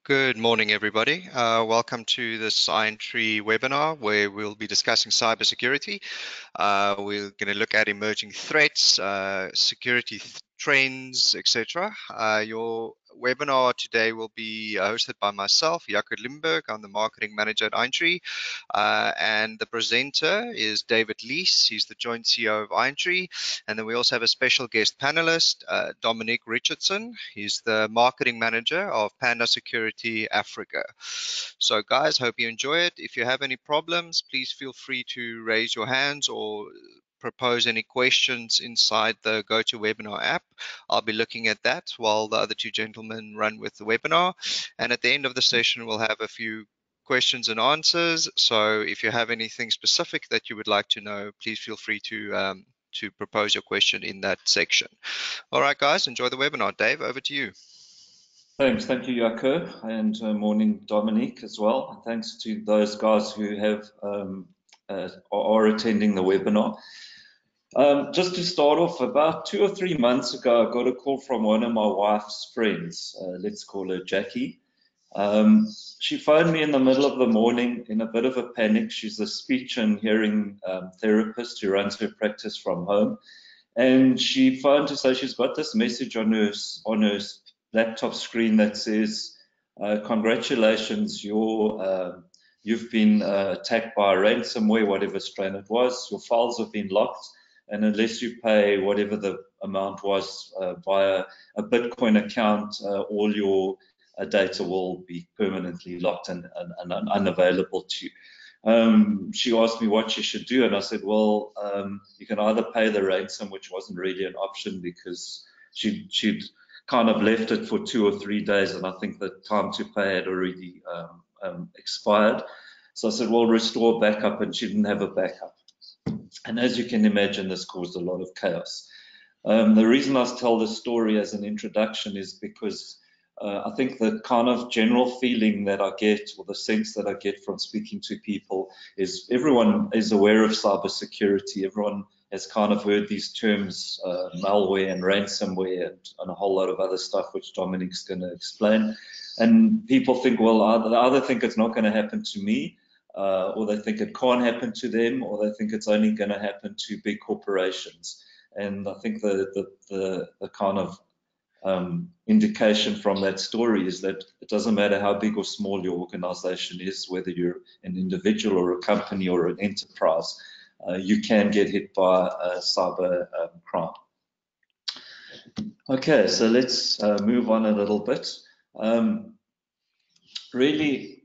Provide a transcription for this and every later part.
Good morning, everybody. Welcome to this IronTree webinar where we'll be discussing cybersecurity. We're going to look at emerging threats, security trends, etc. Your webinar today will be hosted by myself, Jaco Limburg. I'm the marketing manager at IronTree. And the presenter is David Lees. He's the joint CEO of IronTree. And then we also have a special guest panelist, Dominic Richardson. He's the marketing manager of Panda Security Africa. So guys, hope you enjoy it. If you have any problems, please feel free to raise your hands or propose any questions inside the GoToWebinar app. I'll be looking at that while the other two gentlemen run with the webinar. And at the end of the session, we'll have a few questions and answers. So if you have anything specific that you would like to know, please feel free to propose your question in that section. All right, guys, enjoy the webinar. Dave, over to you. Thanks. Thank you, Jaco, and morning, Dominique, as well. Thanks to those guys who have are attending the webinar. Just to start off, about 2 or 3 months ago, I got a call from one of my wife's friends. Let's call her Jackie. She phoned me in the middle of the morning in a bit of a panic. She's a speech and hearing therapist who runs her practice from home. And she phoned to say she's got this message on her laptop screen that says, congratulations, you've been attacked by a ransomware, whatever strain it was. Your files have been locked, and unless you pay whatever the amount was via a Bitcoin account, all your data will be permanently locked and unavailable to you. She asked me what she should do, and I said, well, you can either pay the ransom, which wasn't really an option because she'd kind of left it for 2 or 3 days, and I think the time to pay had already expired. So I said, well, restore backup, and she didn't have a backup. And as you can imagine, this caused a lot of chaos. The reason I tell this story as an introduction is because I think the kind of general feeling that I get, or the sense that I get from speaking to people, is everyone is aware of cybersecurity. Everyone has kind of heard these terms, malware and ransomware and a whole lot of other stuff, which Dominic's going to explain. And people think, well, they either think it's not going to happen to me, or they think it can't happen to them, or they think it's only going to happen to big corporations. And I think the kind of indication from that story is that it doesn't matter how big or small your organization is, whether you're an individual or a company or an enterprise, you can get hit by cyber crime. Okay, so let's move on a little bit. Really,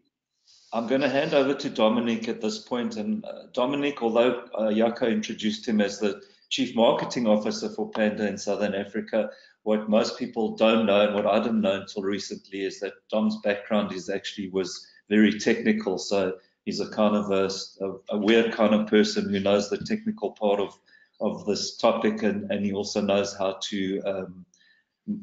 I'm going to hand over to Dominic at this point. And Dominic, although Jaco introduced him as the Chief Marketing Officer for Panda in Southern Africa, what most people don't know, and what I didn't know until recently, is that Dom's background was very technical. So he's a kind of a weird kind of person who knows the technical part of this topic, and he also knows how to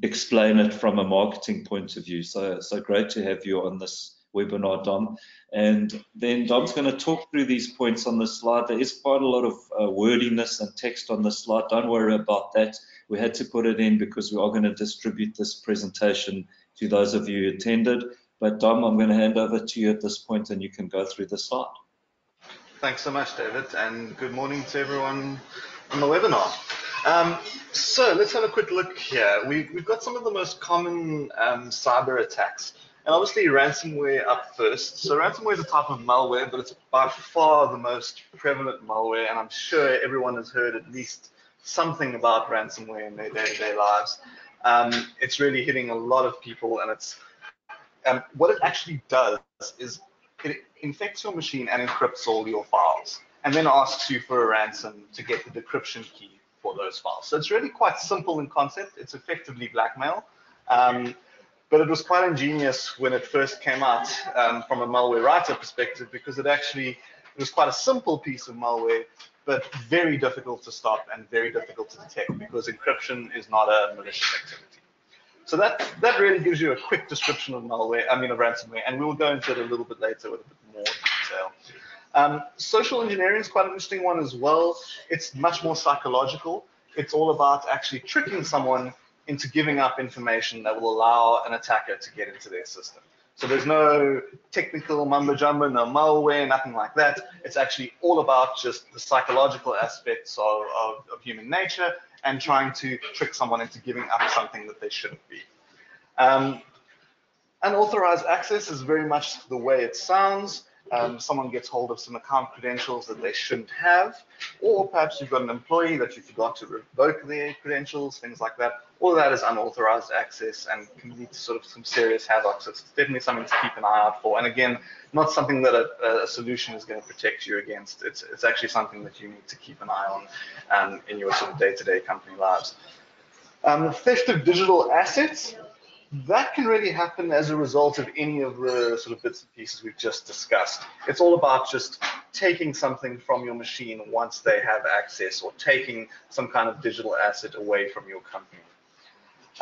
explain it from a marketing point of view. So great to have you on this webinar, Dom. And then Dom's going to talk through these points on the slide. There is quite a lot of wordiness and text on the slide. Don't worry about that. We had to put it in because we are going to distribute this presentation to those of you who attended. But Dom, I'm going to hand over to you at this point, and you can go through the slide. Thanks so much, David, and good morning to everyone on the webinar. So let's have a quick look here. We've got some of the most common cyber attacks. And obviously ransomware up first. So ransomware is a type of malware, but it's by far the most prevalent malware, and I'm sure everyone has heard at least something about ransomware in their day-to-day lives. It's really hitting a lot of people, and it's what it actually does is it infects your machine and encrypts all your files, and then asks you for a ransom to get the decryption key for those files. So it's really quite simple in concept. It's effectively blackmail. But it was quite ingenious when it first came out from a malware writer perspective, because it was quite a simple piece of malware, but very difficult to stop and very difficult to detect because encryption is not a malicious activity. So that really gives you a quick description of ransomware, and we will go into it a little bit later with a bit more detail. Social engineering is quite an interesting one as well. It's much more psychological. It's all about actually tricking someone into giving up information that will allow an attacker to get into their system. So there's no technical mumbo jumbo, no malware, nothing like that. It's actually all about just the psychological aspects of human nature and trying to trick someone into giving up something that they shouldn't be. Unauthorized access is very much the way it sounds. Someone gets hold of some account credentials that they shouldn't have, or perhaps you've got an employee that you forgot to revoke their credentials, things like that. All of that is unauthorized access and can lead to sort of some serious havoc. So it's definitely something to keep an eye out for. And again, not something that a solution is going to protect you against. It's actually something that you need to keep an eye on in your sort of day-to-day company lives. Theft of digital assets. That can really happen as a result of any of the sort of bits and pieces we've just discussed. It's all about just taking something from your machine once they have access, or taking some kind of digital asset away from your company.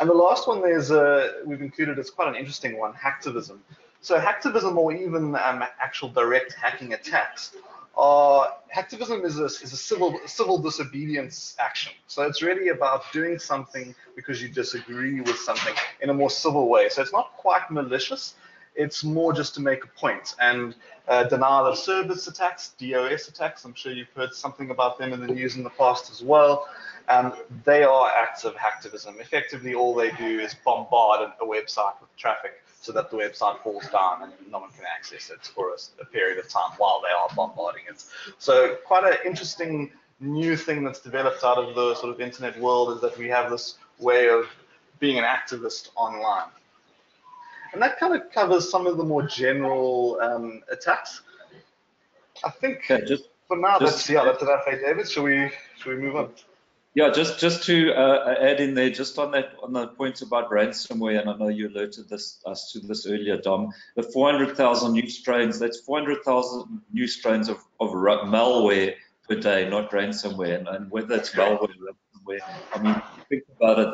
And the last one we've included is quite an interesting one, hacktivism. So hacktivism, or even actual direct hacking attacks, hacktivism is a civil disobedience action. So it's really about doing something because you disagree with something in a more civil way. So it's not quite malicious. It's more just to make a point. And denial of service attacks, DOS attacks, I'm sure you've heard something about them in the news in the past as well. They are acts of hacktivism. Effectively, all they do is bombard a website with traffic so that the website falls down and no one can access it for a period of time while they are bombarding it. So quite an interesting new thing that's developed out of the sort of internet world is that we have this way of being an activist online. And that kind of covers some of the more general attacks. I think for now that's enough, David. Shall we move on? Yeah, just to add in there, just on the point about ransomware, and I know you alerted us to this earlier, Dom. The 400,000 new strains, that's 400,000 new strains of malware per day, not ransomware. And whether it's malware or ransomware, I mean, think about it,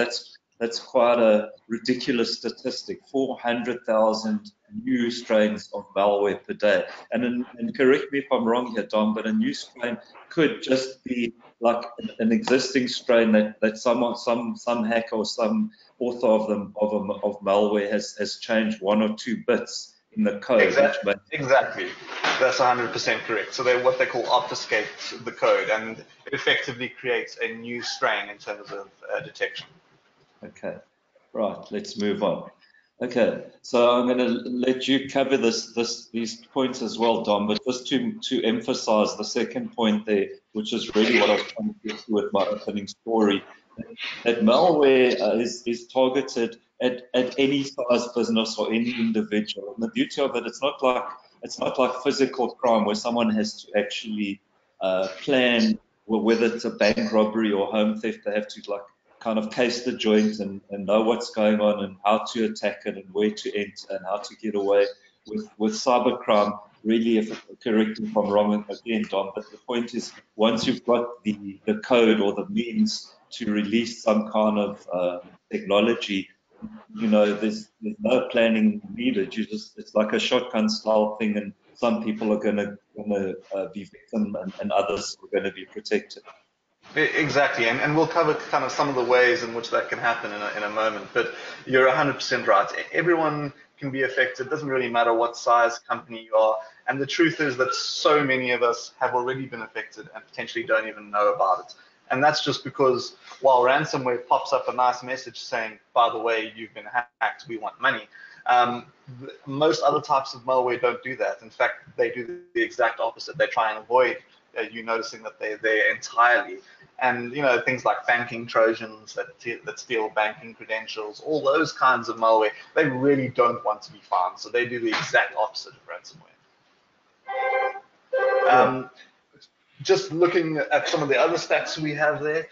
that's quite a ridiculous statistic. 400,000 new strains of malware per day. And correct me if I'm wrong here, Dom, but a new strain could just be like an existing strain that some hacker or some author of malware has changed 1 or 2 bits in the code. Exactly. That's 100% correct. So what they call obfuscate the code, and it effectively creates a new strain in terms of detection. Okay, right. Let's move on. Okay, so I'm going to let you cover these points as well, Dom, but just to emphasize the second point there, which is really what I was trying to get to with my opening story, that malware is targeted at any size business or any individual. And the beauty of it, it's not like physical crime where someone has to actually plan, whether it's a bank robbery or home theft, they have to kind of case the joint and know what's going on and how to attack it and where to enter and how to get away. With cybercrime, really, correct me if I'm wrong again, Dom, but the point is, once you've got the code or the means to release some kind of technology, there's no planning needed. It's like a shotgun style thing, and some people are going to be victim and others are going to be protected. Exactly, and we'll cover kind of some of the ways in which that can happen in a moment, but you're 100% right. Everyone can be affected. It doesn't really matter what size company you are, and the truth is that so many of us have already been affected and potentially don't even know about it. And that's just because while ransomware pops up a nice message saying, by the way, you've been hacked, we want money, most other types of malware don't do that. In fact, they do the exact opposite. They try and avoid you noticing that they're there entirely. And things like banking trojans that steal banking credentials, all those kinds of malware, they really don't want to be found. So they do the exact opposite of ransomware. Just looking at some of the other stats we have there,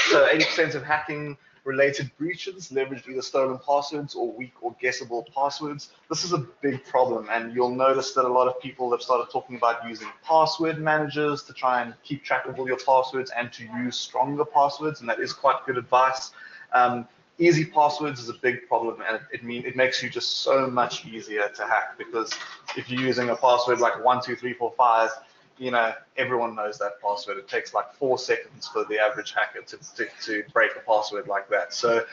so 80% of hacking related breaches leveraged either stolen passwords or weak or guessable passwords. This is a big problem, and you'll notice that a lot of people have started talking about using password managers to try and keep track of all your passwords and to use stronger passwords, and that is quite good advice. Easy passwords is a big problem, and it makes you just so much easier to hack, because if you're using a password like 12345, everyone knows that password. It takes like 4 seconds for the average hacker to break a password like that. So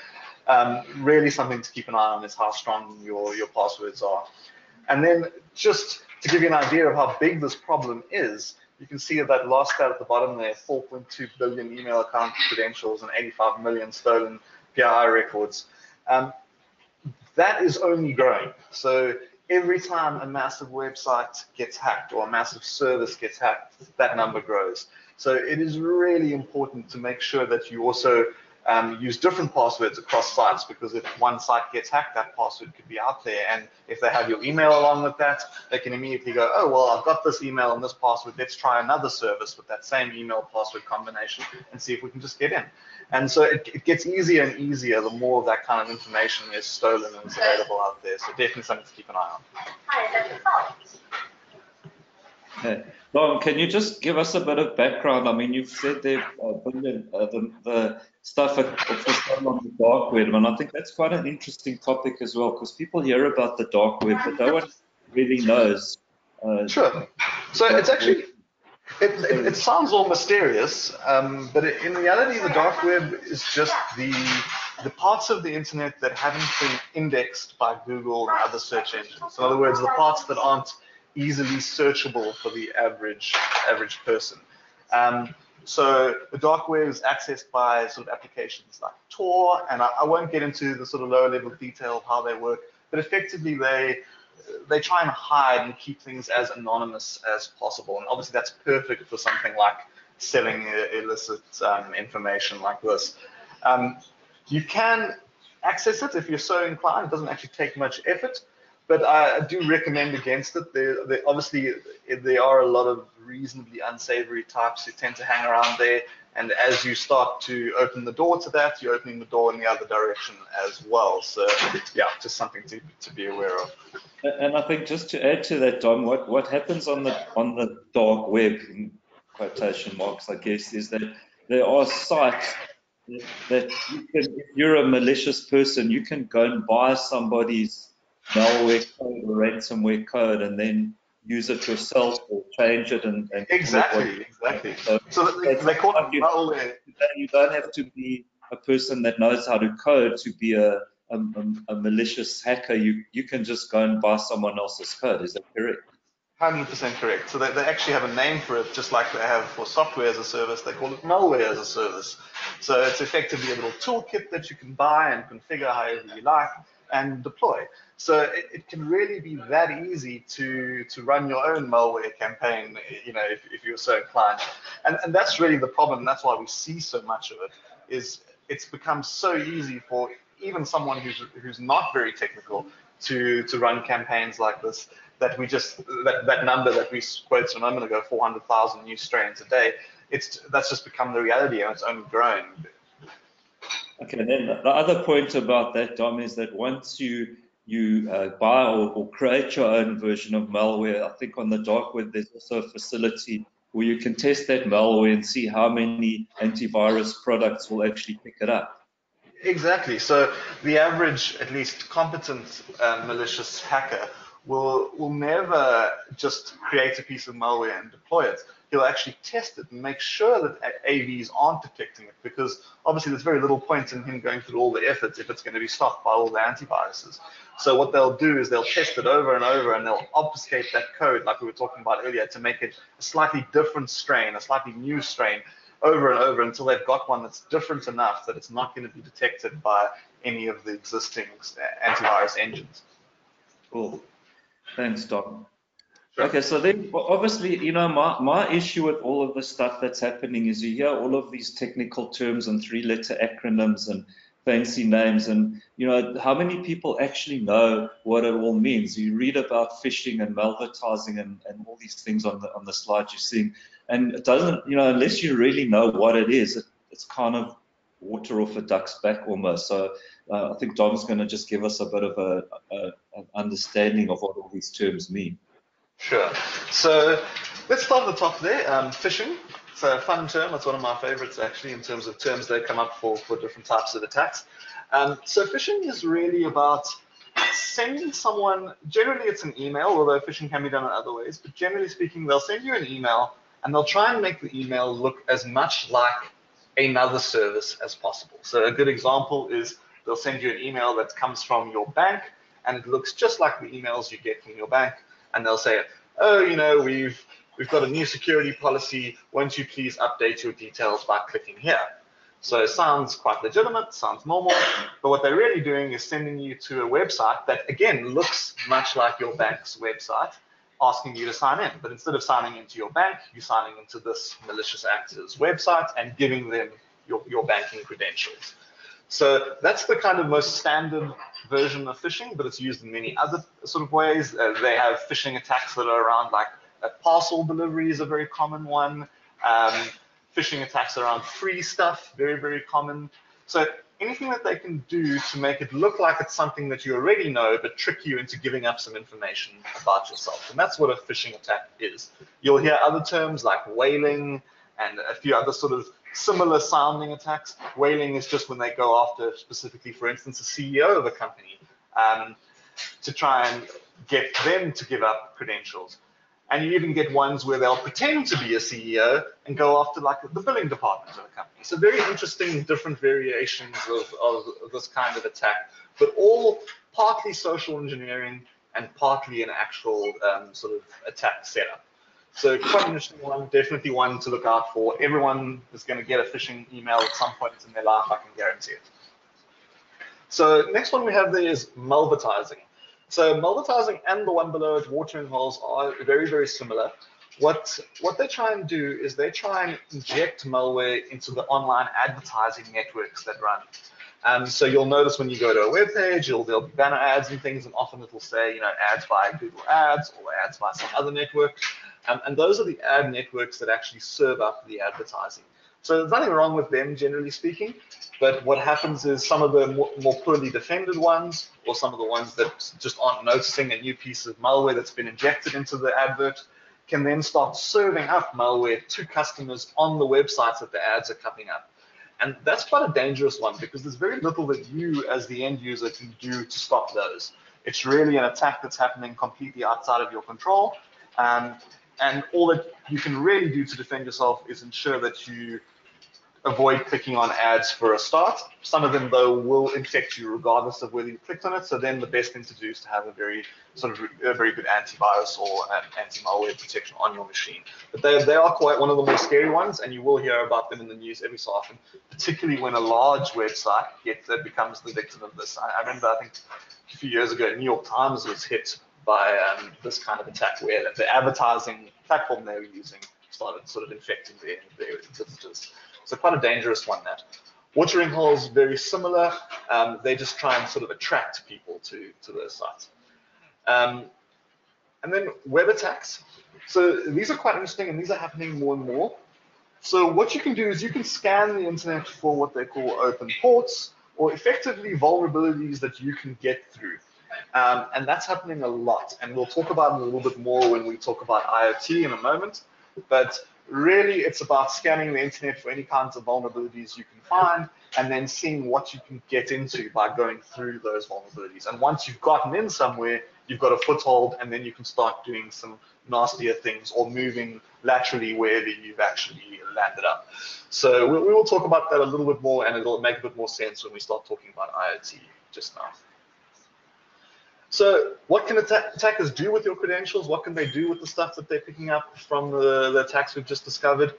really something to keep an eye on is how strong your passwords are. And then just to give you an idea of how big this problem is, you can see that last stat at the bottom there, 4.2 billion email account credentials and 85 million stolen PII records. That is only growing. So every time a massive website gets hacked or a massive service gets hacked, that number grows. So it is really important to make sure that you also use different passwords across sites, because if one site gets hacked, that password could be out there. And if they have your email along with that, they can immediately go, oh, well, I've got this email and this password. Let's try another service with that same email password combination and see if we can just get in. And so it gets easier and easier the more of that kind of information is stolen and is available out there. So definitely something to keep an eye on. Okay. Dom, can you just give us a bit of background? I mean, you've said there, the stuff of the stuff on the dark web, and I think that's quite an interesting topic as well, because people hear about the dark web, but no one really knows. Sure. So it's actually, it sounds all mysterious, but in reality, the dark web is just the parts of the internet that haven't been indexed by Google and other search engines. In other words, the parts that aren't easily searchable for the average person. So the dark web is accessed by sort of applications like Tor, and I won't get into the sort of lower level detail of how they work, but effectively they try and hide and keep things as anonymous as possible. And obviously that's perfect for something like selling illicit information like this. You can access it if you're so inclined. It doesn't actually take much effort, but I do recommend against it. Obviously, there are a lot of reasonably unsavory types who tend to hang around there. And as you start to open the door to that, you're opening the door in the other direction as well. So yeah, just something to be aware of. And I think just to add to that, Dom, what happens on the dark web, in quotation marks, I guess, is that there are sites that you can, if you're a malicious person, you can go and buy somebody's malware code or ransomware code and then use it yourself or change it and exactly. So they call it malware. You don't have to be a person that knows how to code to be a malicious hacker. You can just go and buy someone else's code. Is that correct? 100% correct. So they actually have a name for it, just like they have for software as a service. They call it malware as a service. So it's effectively a little toolkit that you can buy and configure however you like and deploy. So it can really be that easy to run your own malware campaign, if you're so inclined. And that's really the problem. And that's why we see so much of it. Is it's become so easy for even someone who's not very technical to run campaigns like this, that we just that number that we quoted a moment ago, 400,000 new strains a day, that's just become the reality, and it's only growing. Okay, then the other point about that, Dom, is that once you buy or create your own version of malware, I think on the dark web there's also a facility where you can test that malware and see how many antivirus products will actually pick it up. Exactly. So the average, at least competent malicious hacker will never just create a piece of malware and deploy it. He'll actually test it and make sure that AVs aren't detecting it, because obviously there's very little point in him going through all the efforts if it's going to be stopped by all the antiviruses. So what they'll do is they'll test it over and over, and they'll obfuscate that code like we were talking about earlier to make it a slightly different strain, a slightly new strain, over and over until they've got one that's different enough that it's not going to be detected by any of the existing antivirus engines. Cool. Thanks, Dom. Sure. Okay, so then obviously, my issue with all of the stuff that's happening is you hear all of these technical terms and three-letter acronyms and fancy names, and how many people actually know what it all means? You read about phishing and malvertising and all these things on the slide you're seeing, and it doesn't, unless you really know what it is, it's kind of water off a duck's back almost. So I think Dom's going to just give us a bit of an understanding of what all these terms mean. Sure. So let's start at the top there. Phishing. It's a fun term. It's one of my favorites, actually, in terms of terms that come up for different types of attacks. So phishing is really about sending someone, generally it's an email, although phishing can be done in other ways, but generally speaking, they'll send you an email and they'll try and make the email look as much like another service as possible. So a good example is they'll send you an email that comes from your bank, and it looks just like the emails you get from your bank, and they'll say, oh, you know, we've got a new security policy, won't you please update your details by clicking here? So it sounds quite legitimate, sounds normal, but what they're really doing is sending you to a website that, again, looks much like your bank's website, asking you to sign in. But instead of signing into your bank, you're signing into this malicious actor's website and giving them your banking credentials. So that's the kind of most standard version of phishing, but it's used in many other sort of ways. They have phishing attacks that are around, like parcel delivery is a very common one. Phishing attacks around free stuff, very, very common. So anything that they can do to make it look like it's something that you already know, but trick you into giving up some information about yourself. And that's what a phishing attack is. You'll hear other terms like whaling and a few other sort of similar sounding attacks. Whaling is just when they go after specifically, for instance, a CEO of a company to try and get them to give up credentials. And you even get ones where they'll pretend to be a CEO and go after like the billing department of a company. So very interesting, different variations of this kind of attack, but all partly social engineering and partly an actual sort of attack setup. So quite an interesting one, definitely one to look out for. Everyone is going to get a phishing email at some point in their life, I can guarantee it. So next one we have there is malvertising. So malvertising and the one below it, watering holes, are very, very similar. What they try and do is they try and inject malware into the online advertising networks that run. So you'll notice when you go to a web page, there'll be banner ads and things, and often it'll say, you know, ads via Google Ads or ads via some other network. And those are the ad networks that actually serve up the advertising. So there's nothing wrong with them, generally speaking, but what happens is some of the more poorly defended ones, or some of the ones that just aren't noticing a new piece of malware that's been injected into the advert, can then start serving up malware to customers on the websites that the ads are coming up. And that's quite a dangerous one, because there's very little that you as the end user can do to stop those. It's really an attack that's happening completely outside of your control. And all that you can really do to defend yourself is ensure that you avoid clicking on ads for a start. Some of them, though, will infect you regardless of whether you clicked on it. So then the best thing to do is to have a very good antivirus or anti-malware protection on your machine. But they are quite one of the more scary ones, and you will hear about them in the news every so often, particularly when a large website becomes the victim of this. I remember, I think a few years ago, New York Times was hit by this kind of attack, where the advertising platform they were using started sort of infecting their visitors. So quite a dangerous one, that. Watering holes, very similar. They just try and sort of attract people to those sites. And then web attacks. So these are quite interesting, and these are happening more and more. So what you can do is you can scan the internet for what they call open ports, or effectively vulnerabilities that you can get through. And that's happening a lot, and we'll talk about it a little bit more when we talk about IoT in a moment. But really, it's about scanning the internet for any kinds of vulnerabilities you can find, and then seeing what you can get into by going through those vulnerabilities. And once you've gotten in somewhere, you've got a foothold, and then you can start doing some nastier things or moving laterally wherever you've actually landed up. So we will talk about that a little bit more, and it'll make a bit more sense when we start talking about IoT just now. So what can attackers do with your credentials? What can they do with the stuff that they're picking up from the attacks we've just discovered?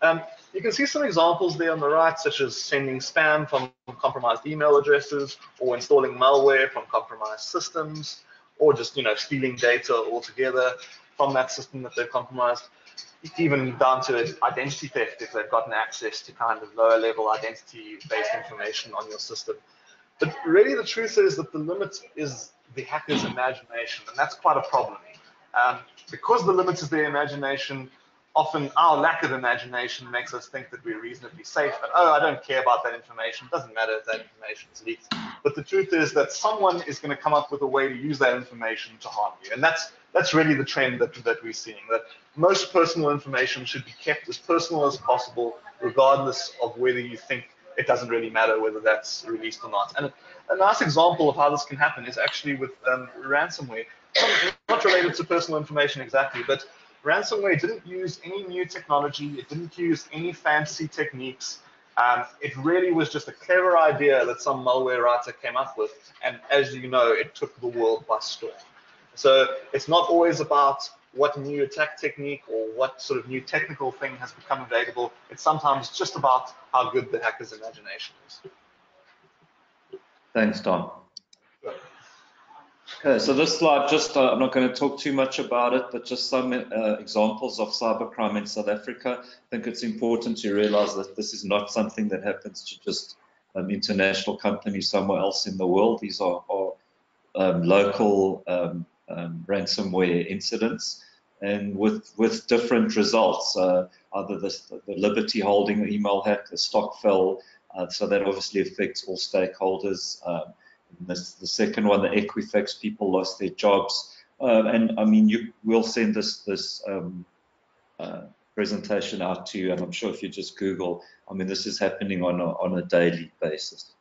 You can see some examples there on the right, such as sending spam from compromised email addresses, or installing malware from compromised systems, or just stealing data altogether from that system that they've compromised. Even down to identity theft, if they've gotten access to kind of lower level identity-based information on your system. But really, the truth is that the limit is the hacker's imagination, and that's quite a problem. Because the limit is their imagination, often our lack of imagination makes us think that we're reasonably safe, and I don't care about that information, it doesn't matter if that information is leaked. But the truth is that someone is going to come up with a way to use that information to harm you, and that's really the trend that we're seeing, that most personal information should be kept as personal as possible, regardless of whether you think it doesn't really matter whether that's released or not. And a nice example of how this can happen is actually with ransomware. Not related to personal information exactly, but ransomware didn't use any new technology. It didn't use any fancy techniques. It really was just a clever idea that some malware writer came up with, and as you know, it took the world by storm. So it's not always about what new attack technique or what sort of new technical thing has become available. It's sometimes just about how good the hacker's imagination is. Thanks, Don. Okay, so this slide, just I'm not going to talk too much about it, but just some examples of cybercrime in South Africa. I think it's important to realize that this is not something that happens to just international companies somewhere else in the world. These are local ransomware incidents, and with different results. Either the Liberty Holding email hack, the stock fell, so that obviously affects all stakeholders. The second one, the Equifax, people lost their jobs. And I mean, we'll send this presentation out to you, and I'm sure if you just Google, I mean, this is happening on a daily basis.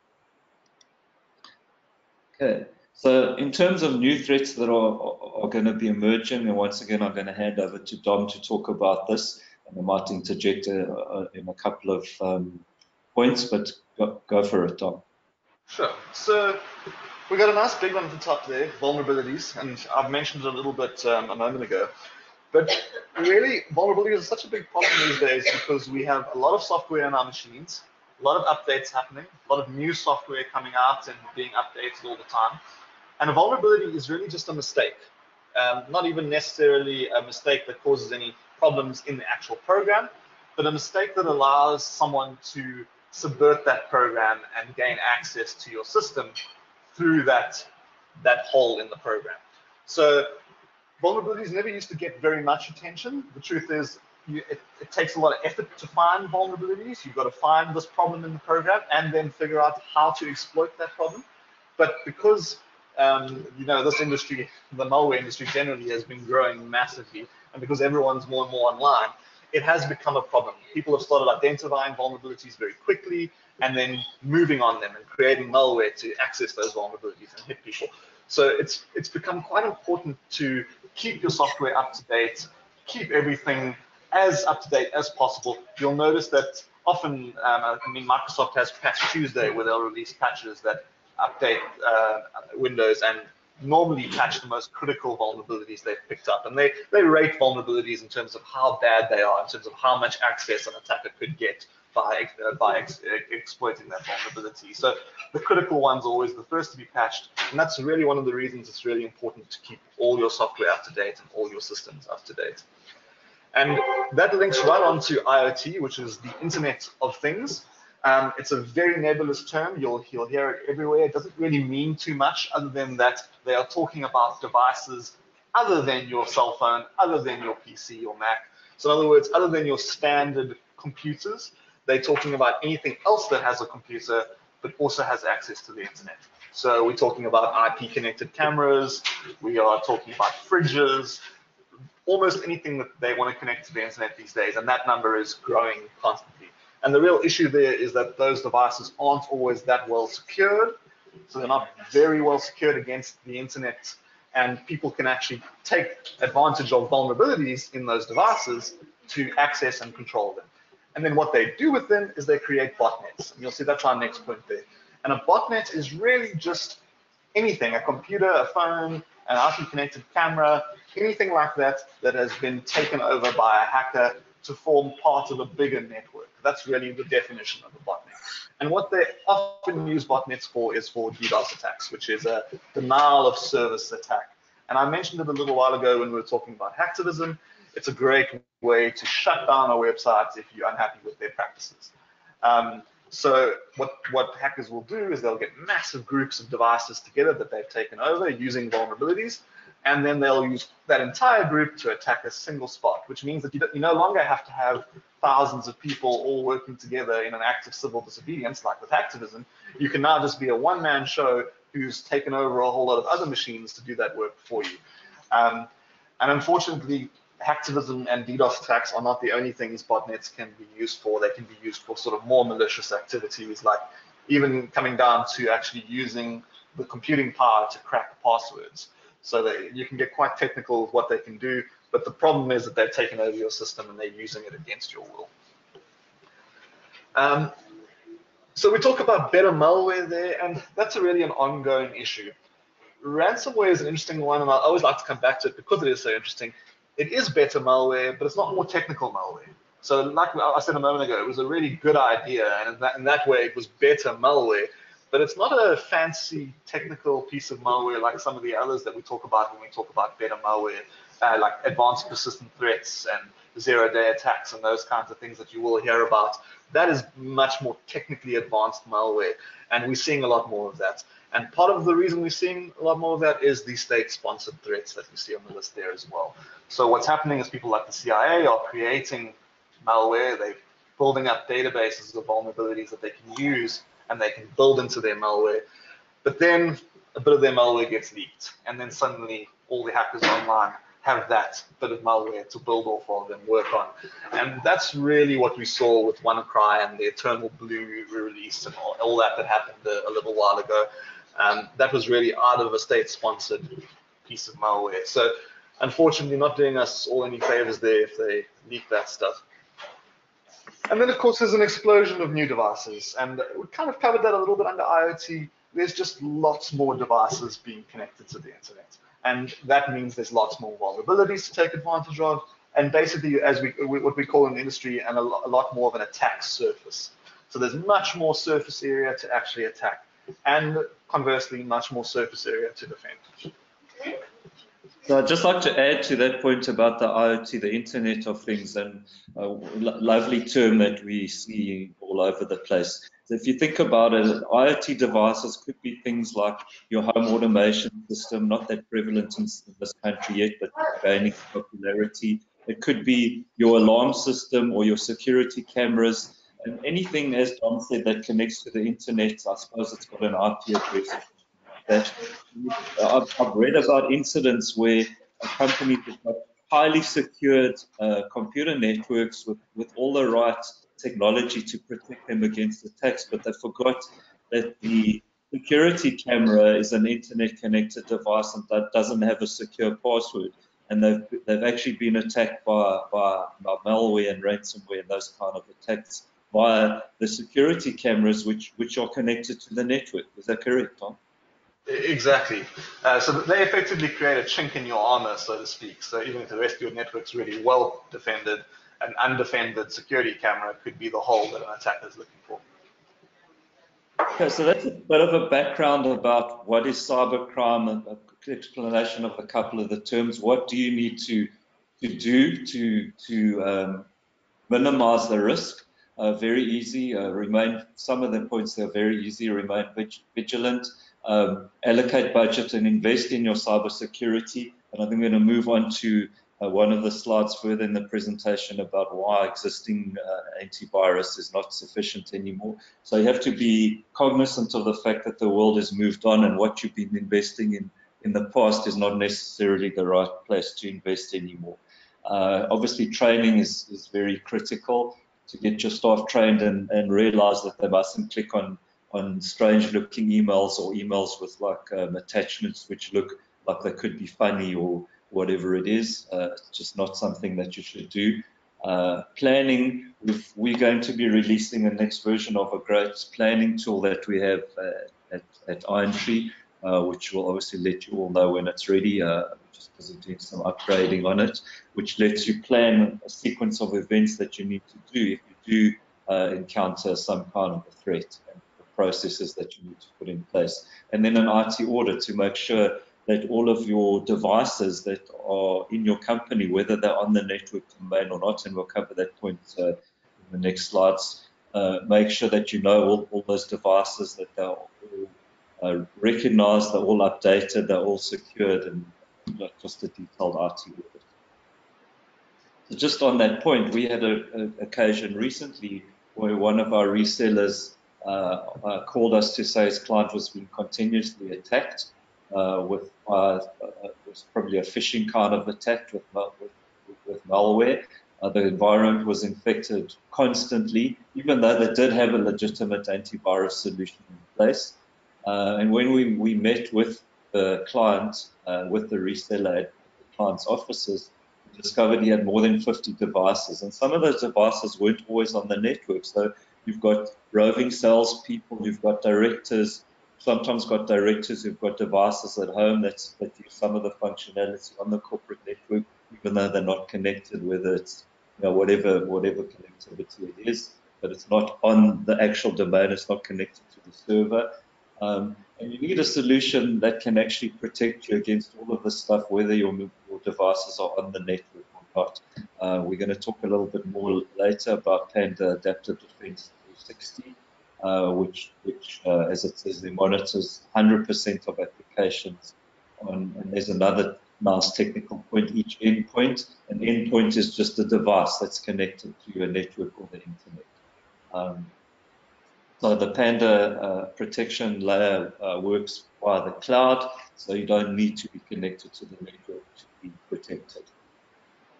Okay, so in terms of new threats that are going to be emerging, and once again, I'm going to hand over to Dom to talk about this, and I might interject in a couple of points, but go for it, Dom. Sure. So we got a nice big one at the top there, vulnerabilities, and I've mentioned it a little bit a moment ago. But really, vulnerability is such a big problem these days because we have a lot of software in our machines, a lot of updates happening, a lot of new software coming out and being updated all the time. And a vulnerability is really just a mistake, not even necessarily a mistake that causes any problems in the actual program, but a mistake that allows someone to subvert that program and gain access to your system through that hole in the program. So vulnerabilities never used to get very much attention. The truth is, it takes a lot of effort to find vulnerabilities. You've got to find this problem in the program and then figure out how to exploit that problem. But because this industry, the malware industry generally, has been growing massively, and because everyone's more and more online, it has become a problem. People have started identifying vulnerabilities very quickly and then moving on them and creating malware to access those vulnerabilities and hit people. So it's become quite important to keep your software up to date, keep everything as up to date as possible. You'll notice that often, Microsoft has Patch Tuesday where they'll release patches that update Windows and normally patch the most critical vulnerabilities they've picked up. And they rate vulnerabilities in terms of how bad they are, in terms of how much access an attacker could get by exploiting that vulnerability. So the critical ones are always the first to be patched, and that's really one of the reasons it's really important to keep all your software up to date and all your systems up to date. And that links right on to IoT, which is the Internet of Things. It's a very nebulous term. You'll hear it everywhere. It doesn't really mean too much other than that they are talking about devices other than your cell phone, other than your PC or Mac. So in other words, other than your standard computers, they're talking about anything else that has a computer but also has access to the internet. So we're talking about IP connected cameras, we are talking about fridges, almost anything that they want to connect to the internet these days, and that number is growing constantly. And the real issue there is that those devices aren't always that well secured, so they're not very well secured against the internet, and people can actually take advantage of vulnerabilities in those devices to access and control them. And then what they do with them is they create botnets. And you'll see that's our next point there. And a botnet is really just anything, a computer, a phone, an IP-connected camera, anything like that that has been taken over by a hacker to form part of a bigger network. That's really the definition of a botnet. And what they often use botnets for is for DDoS attacks, which is a denial of service attack. And I mentioned it a little while ago when we were talking about hacktivism. It's a great way to shut down a website if you're unhappy with their practices. So what hackers will do is they'll get massive groups of devices together that they've taken over using vulnerabilities, and then they'll use that entire group to attack a single spot, which means that you no longer have to have thousands of people all working together in an act of civil disobedience like with hacktivism. You can now just be a one-man show who's taken over a whole lot of other machines to do that work for you. And unfortunately, hacktivism and DDoS attacks are not the only things botnets can be used for. They can be used for sort of more malicious activities, like even coming down to actually using the computing power to crack passwords. So that you can get quite technical with what they can do, but the problem is that they've taken over your system and they're using it against your will. So we talk about better malware there, and that's really an ongoing issue. Ransomware is an interesting one, and I always like to come back to it because it is so interesting. It is better malware, but it's not more technical malware. So like I said a moment ago, it was a really good idea, and in that way it was better malware, but it's not a fancy technical piece of malware like some of the others that we talk about when we talk about better malware, like advanced persistent threats and zero-day attacks and those kinds of things that you will hear about. That is much more technically advanced malware, and we're seeing a lot more of that. And part of the reason we're seeing a lot more of that is the state-sponsored threats that we see on the list there as well. So what's happening is people like the CIA are creating malware. They're building up databases of vulnerabilities that they can use and they can build into their malware. But then a bit of their malware gets leaked, and then suddenly all the hackers online have that bit of malware to build off of and work on. And that's really what we saw with WannaCry and the Eternal Blue release and all that happened a little while ago. That was really out of a state-sponsored piece of malware. So unfortunately, not doing us all any favors there if they leak that stuff. And then, of course, there's an explosion of new devices. And we kind of covered that a little bit under IoT. There's just lots more devices being connected to the internet. And that means there's lots more vulnerabilities to take advantage of. And basically, as what we call in the industry, and a lot more of an attack surface. So there's much more surface area to actually attack. And conversely, much more surface area to defend. So I'd just like to add to that point about the IoT, the Internet of Things, and a lovely term that we see all over the place. So if you think about it, IoT devices could be things like your home automation system, not that prevalent in this country yet, but gaining popularity. It could be your alarm system or your security cameras, and anything, as Don said, that connects to the Internet. I suppose it's got an IP address. That I've read about incidents where companies have got highly secured computer networks with all the right technology to protect them against attacks, but they forgot that the security camera is an internet-connected device and that doesn't have a secure password. And they've actually been attacked by malware and ransomware and those kind of attacks via the security cameras which are connected to the network. Is that correct, Tom? Exactly. So they effectively create a chink in your armor, so to speak. So even if the rest of your network's really well defended, an undefended security camera could be the hole that an attacker is looking for. Okay, so that's a bit of a background about what is cybercrime, an explanation of a couple of the terms. What do you need to do to minimize the risk? Very easy. Some of the points there are very easy. Remain vigilant. Allocate budget and invest in your cybersecurity. And I think we're going to move on to one of the slides further in the presentation about why existing antivirus is not sufficient anymore. So you have to be cognizant of the fact that the world has moved on and what you've been investing in the past is not necessarily the right place to invest anymore. Obviously, training is very critical to get your staff trained and realize that they mustn't click on strange looking emails or emails with like attachments which look like they could be funny or whatever it is. It's just not something that you should do. Planning, we're going to be releasing the next version of a great planning tool that we have at IronTree, which will obviously let you all know when it's ready, just because we're doing some upgrading on it, which lets you plan a sequence of events that you need to do if you do encounter some kind of a threat, and the processes that you need to put in place. And then an IT audit to make sure that all of your devices that are in your company, whether they're on the network domain or not, and we'll cover that point in the next slides, make sure that you know all those devices, that they're all recognized, they're all updated, they're all secured, and just a detailed IT audit. So just on that point, we had an occasion recently where one of our resellers called us to say his client was being continuously attacked with was probably a phishing kind of attack with malware. The environment was infected constantly, even though they did have a legitimate antivirus solution in place. And when we met with the client, with the reseller at the client's offices, we discovered he had more than 50 devices. And some of those devices weren't always on the network. So you've got roving salespeople, you've got directors, sometimes got directors who've got devices at home that use some of the functionality on the corporate network, even though they're not connected, whether it's whatever connectivity it is, but it's not on the actual domain, it's not connected to the server. And you need a solution that can actually protect you against all of this stuff, whether your devices are on the network or not. We're going to talk a little bit more later about Panda Adaptive Defense 360, which as it says, it monitors 100% of applications. And there's another nice technical point, each endpoint. An endpoint is just a device that's connected to your network or the internet. So the Panda protection layer works via the cloud, so you don't need to be connected to the network to be protected.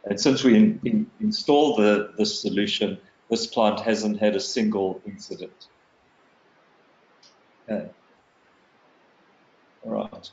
And since we installed this solution, this client hasn't had a single incident. Okay. All right.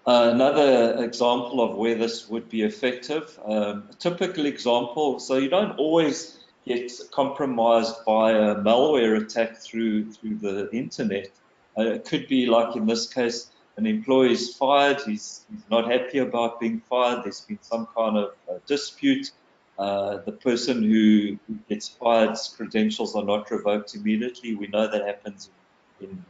Another example of where this would be effective, a typical example, so you don't always get compromised by a malware attack through the internet. It could be like in this case, an employee is fired, he's not happy about being fired, there's been some kind of dispute, the person who gets fired's credentials are not revoked immediately. We know that happens in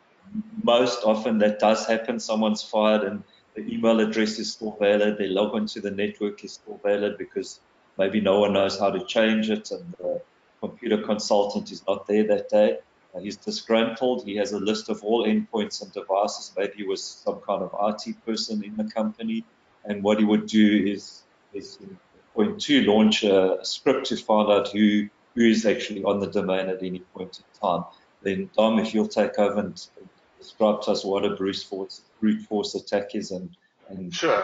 most often, that does happen, someone's fired and the email address is still valid, their login to the network is still valid because maybe no one knows how to change it and the computer consultant is not there that day. He's disgruntled, he has a list of all endpoints and devices, maybe he was some kind of IT person in the company, and what he would do is in point 2, launch a script to find out who is actually on the domain at any point in time. Then Dom, if you'll take over and describe to us what a brute force attack is and sure.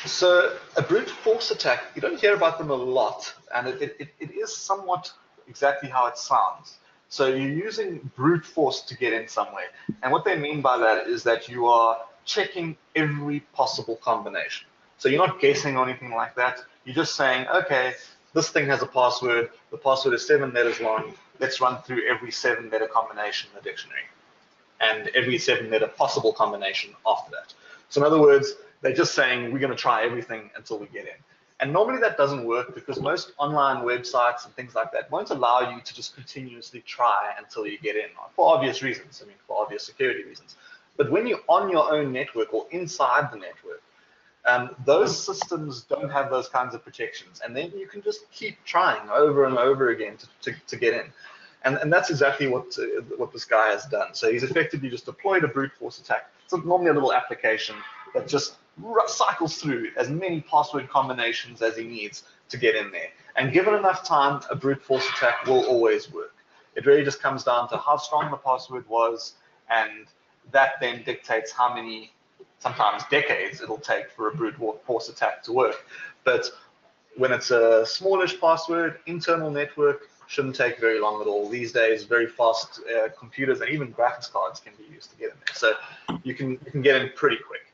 So a brute force attack, you don't hear about them a lot, and it is somewhat exactly how it sounds. So you're using brute force to get in somewhere, and what they mean by that is that you are checking every possible combination. So you're not guessing or anything like that. You're just saying, okay, this thing has a password. The password is 7 letters long. Let's run through every 7-letter combination in the dictionary and every 7-letter possible combination after that. So in other words, they're just saying we're going to try everything until we get in. And normally that doesn't work because most online websites and things like that won't allow you to just continuously try until you get in, for obvious reasons, I mean, for obvious security reasons. But when you're on your own network or inside the network, those systems don't have those kinds of protections, and then you can just keep trying over and over again to get in. And that's exactly what this guy has done. So he's effectively just deployed a brute force attack. It's normally a little application that just cycles through as many password combinations as he needs to get in there. And given enough time, a brute force attack will always work. It really just comes down to how strong the password was, and that then dictates how many, sometimes decades, it'll take for a brute force attack to work. But when it's a smallish password, internal network, shouldn't take very long at all. These days, very fast computers and even graphics cards can be used to get in there. So you can get in pretty quick.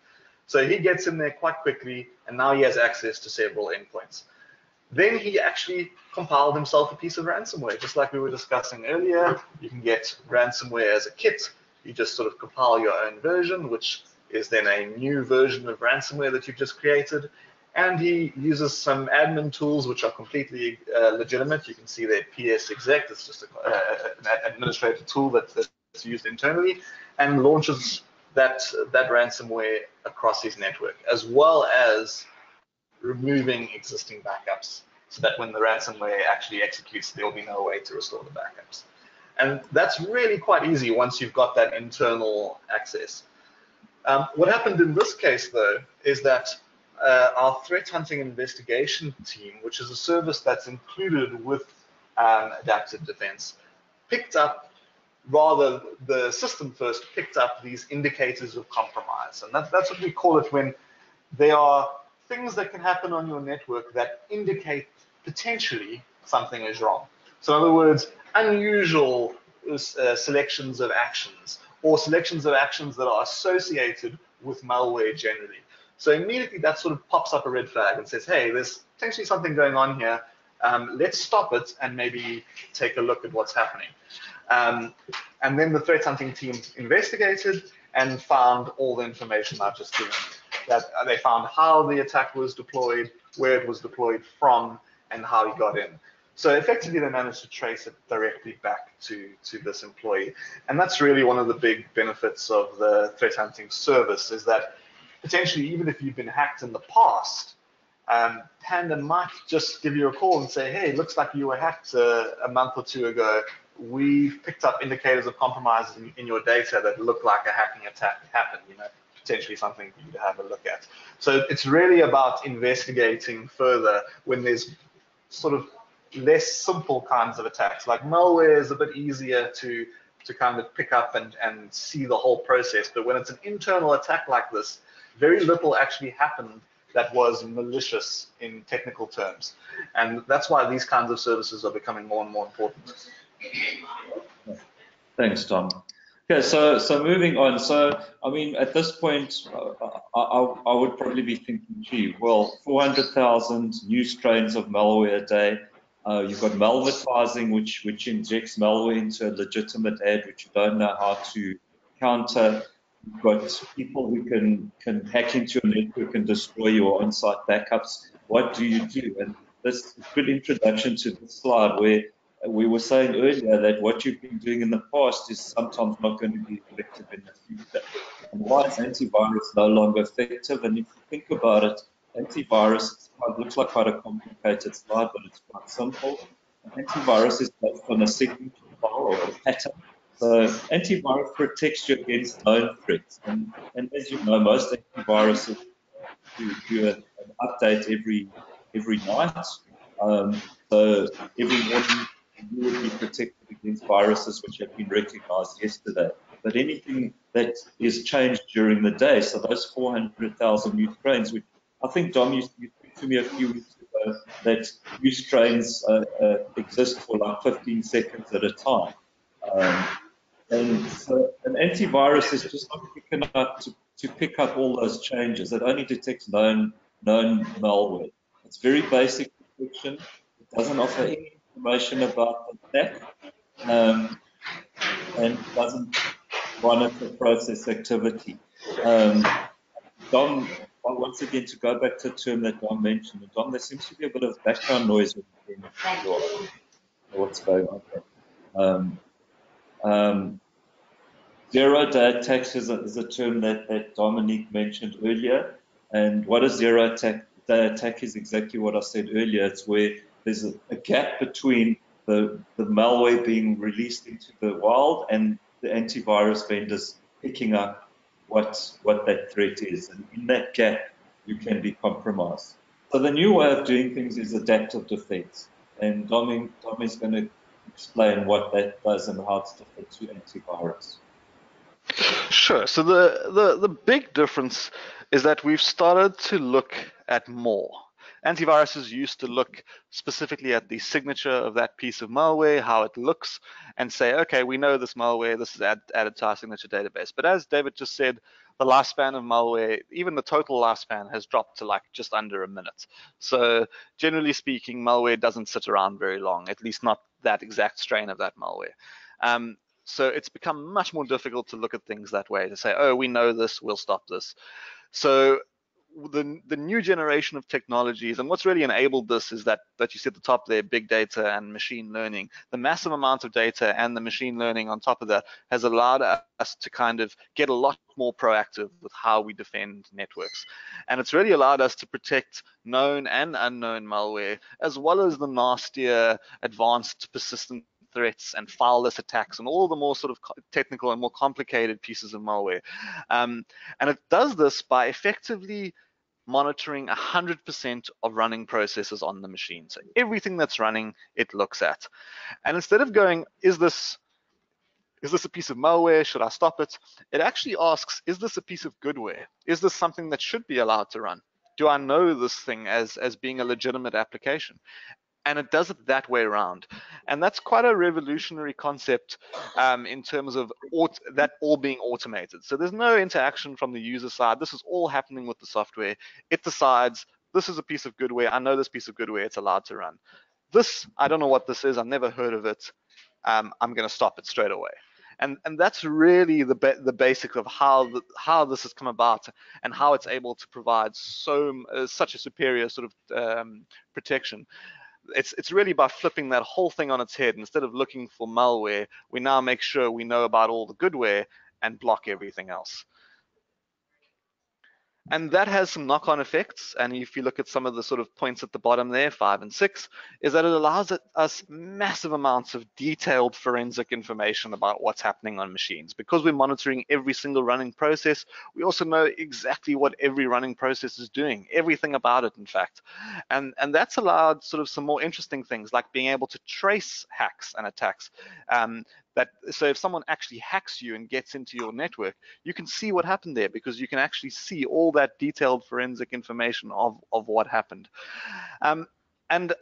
So he gets in there quite quickly, and now he has access to several endpoints. Then he actually compiled himself a piece of ransomware, just like we were discussing earlier. You can get ransomware as a kit. You just sort of compile your own version, which is then a new version of ransomware that you've just created. And he uses some admin tools which are completely legitimate. You can see there PS exec. It's just an administrative tool that's used internally, and launches that ransomware across his network, as well as removing existing backups, so that when the ransomware actually executes, there'll be no way to restore the backups. And that's really quite easy once you've got that internal access. What happened in this case, though, is that our threat hunting investigation team, which is a service that's included with adaptive defense, picked up, rather the system first picked up these indicators of compromise. And that's what we call it when there are things that can happen on your network that indicate potentially something is wrong. So in other words, unusual selections of actions, or selections of actions that are associated with malware generally. So immediately that sort of pops up a red flag and says, hey, there's potentially something going on here. Let's stop it and maybe take a look at what's happening. And then the threat hunting team investigated and found all the information I've just given. That they found how the attack was deployed, where it was deployed from, and how he got in. So effectively, they managed to trace it directly back to this employee. And that's really one of the big benefits of the threat hunting service, is that potentially, even if you've been hacked in the past, Panda might just give you a call and say, hey, it looks like you were hacked a month or two ago. We've picked up indicators of compromise in your data that look like a hacking attack happened, potentially something for you to have a look at. So it's really about investigating further when there's sort of less simple kinds of attacks. Like malware is a bit easier to kind of pick up and see the whole process. But when it's an internal attack like this, very little actually happened that was malicious in technical terms. And that's why these kinds of services are becoming more and more important. Thanks, Tom. Okay, so moving on. So, I mean, at this point, I would probably be thinking, gee, well, 400,000 new strains of malware a day. You've got malvertising, which injects malware into a legitimate ad, which you don't know how to counter. You've got people who can hack into your network and destroy your on-site backups. What do you do? And this is a good introduction to this slide where we were saying earlier that what you've been doing in the past is sometimes not going to be effective in the future. And why is antivirus no longer effective? And if you think about it, antivirus looks like quite a complicated slide, but it's quite simple. Antivirus is based on a signature file or a pattern. So antivirus protects you against known threats. And as you know, most antiviruses do an update every night. So every morning you would be protected against viruses which have been recognized yesterday. But anything that is changed during the day, so those 400,000 new strains, which I think, Dom, you spoke to me a few weeks ago, that new strains exist for like 15 seconds at a time. And so an antivirus is just not quick enough to pick up all those changes. It only detects known malware. It's very basic detection. It doesn't offer any information about the attack, and doesn't monitor process activity. Dom, once again, to go back to a term that Dom mentioned, and Dom, there seems to be a bit of background noise in what's going on there. Zero-day attacks is a term that Dominique mentioned earlier. And what a zero-day attack is exactly what I said earlier. It's where there's a gap between the malware being released into the wild and the antivirus vendors picking up what that threat is. And in that gap, you can be compromised. So the new way of doing things is adaptive defense. And Dom is going to explain what that does and how it's different to antivirus. Sure. So the big difference is that we've started to look at more. Antiviruses used to look specifically at the signature of that piece of malware, how it looks, and say, okay, we know this malware, this is added to our signature database. But as David just said, the lifespan of malware, even the total lifespan, has dropped to like just under a minute. So generally speaking, malware doesn't sit around very long, at least not that exact strain of that malware. So it's become much more difficult to look at things that way, to say, oh, we know this, we'll stop this. So the new generation of technologies, and what's really enabled this is that you see at the top there, big data and machine learning. The massive amount of data and the machine learning on top of that has allowed us to kind of get a lot more proactive with how we defend networks. And it's really allowed us to protect known and unknown malware, as well as the nastier, advanced, persistent threats and fileless attacks and all the more sort of technical and more complicated pieces of malware. And it does this by effectively monitoring 100% of running processes on the machine. So everything that's running, it looks at. And instead of going, is this a piece of malware? Should I stop it? It actually asks, is this a piece of goodware? Is this something that should be allowed to run? Do I know this thing as being a legitimate application? And it does it that way around. And that's quite a revolutionary concept in terms of that all being automated. So there's no interaction from the user side. This is all happening with the software. It decides, this is a piece of goodware. I know this piece of goodware, it's allowed to run. this, I don't know what this is, I've never heard of it, I'm going to stop it straight away. And that's really the basics of how this has come about and how it's able to provide such a superior sort of protection. It's really by flipping that whole thing on its head. Instead of looking for malware, we now make sure we know about all the goodware and block everything else. And that has some knock-on effects. And if you look at some of the sort of points at the bottom there, 5 and 6, is that it allows us massive amounts of detailed forensic information about what's happening on machines. Because we're monitoring every single running process, we also know exactly what every running process is doing, everything about it, in fact. And that's allowed sort of some more interesting things, like being able to trace hacks and attacks. So if someone actually hacks you and gets into your network, you can see what happened there, because you can actually see all that detailed forensic information of what happened. And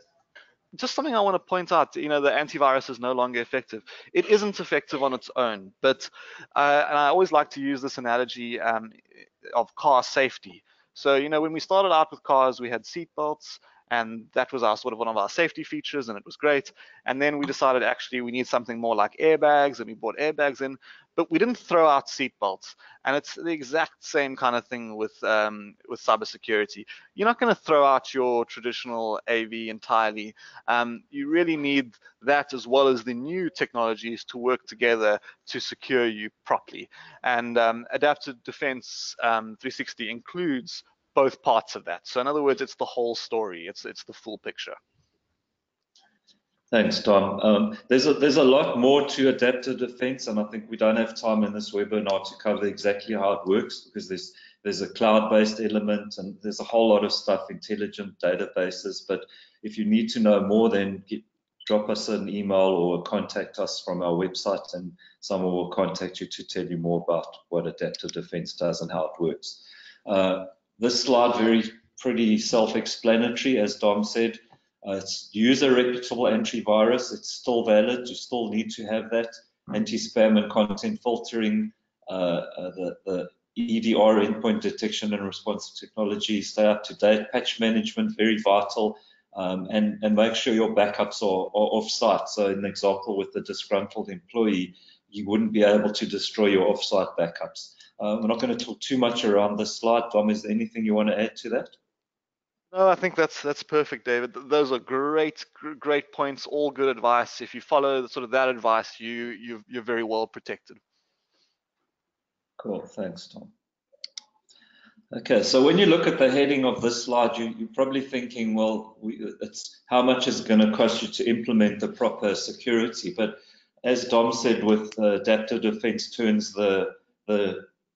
just something I want to point out, the antivirus is no longer effective. It isn't effective on its own, but and I always like to use this analogy of car safety. So, when we started out with cars, we had seat belts, and that was our sort of one of our safety features, and it was great. And then we decided actually we need something more like airbags, and we brought airbags in, but we didn't throw out seat belts. And it's the exact same kind of thing with cybersecurity. You're not going to throw out your traditional AV entirely. You really need that as well as the new technologies to work together to secure you properly. And Adaptive Defense 360 includes both parts of that. So in other words, it's the whole story. It's the full picture. Thanks, Tom. There's a lot more to adaptive defense, and I think we don't have time in this webinar to cover exactly how it works, because there's a cloud-based element and there's a whole lot of stuff, intelligent databases. But if you need to know more, then drop us an email or contact us from our website, and someone will contact you to tell you more about what adaptive defense does and how it works. This slide, pretty self-explanatory, as Dom said. Use a reputable antivirus. It's still valid. You still need to have that. Anti-spam and content filtering, the EDR, endpoint detection and response technology, stay up to date. Patch management, very vital. And make sure your backups are off-site. So in the example with the disgruntled employee, you wouldn't be able to destroy your off-site backups. We're not going to talk too much around this slide. Dom, is there anything you want to add to that? No, I think that's perfect, David. Those are great points, all good advice. If you follow sort of that advice, you're very well protected. Cool, thanks, Tom. Okay, so when you look at the heading of this slide, you're probably thinking, well, it's how much is it going to cost you to implement the proper security? But as Dom said, with adaptive defense turns the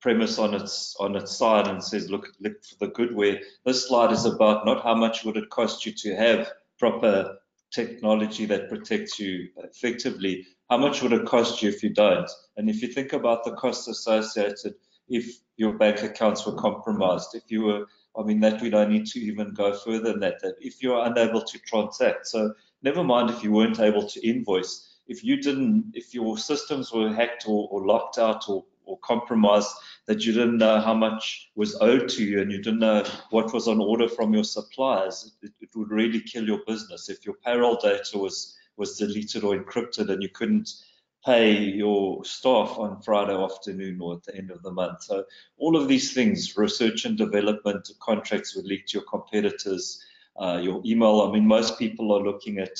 premise on its side and says, look for the goodware. This slide is about not how much would it cost you to have proper technology that protects you effectively, how much would it cost you if you don't? And if you think about the costs associated, if your bank accounts were compromised, if you were, I mean, that we don't need to even go further than that, if you're unable to transact. So never mind if you weren't able to invoice, if your systems were hacked or locked out or compromised, that you didn't know how much was owed to you and you didn't know what was on order from your suppliers, it would really kill your business. If your payroll data was deleted or encrypted and you couldn't pay your staff on Friday afternoon or at the end of the month. So all of these things, research and development, contracts would leak to your competitors, your email. I mean, most people are looking at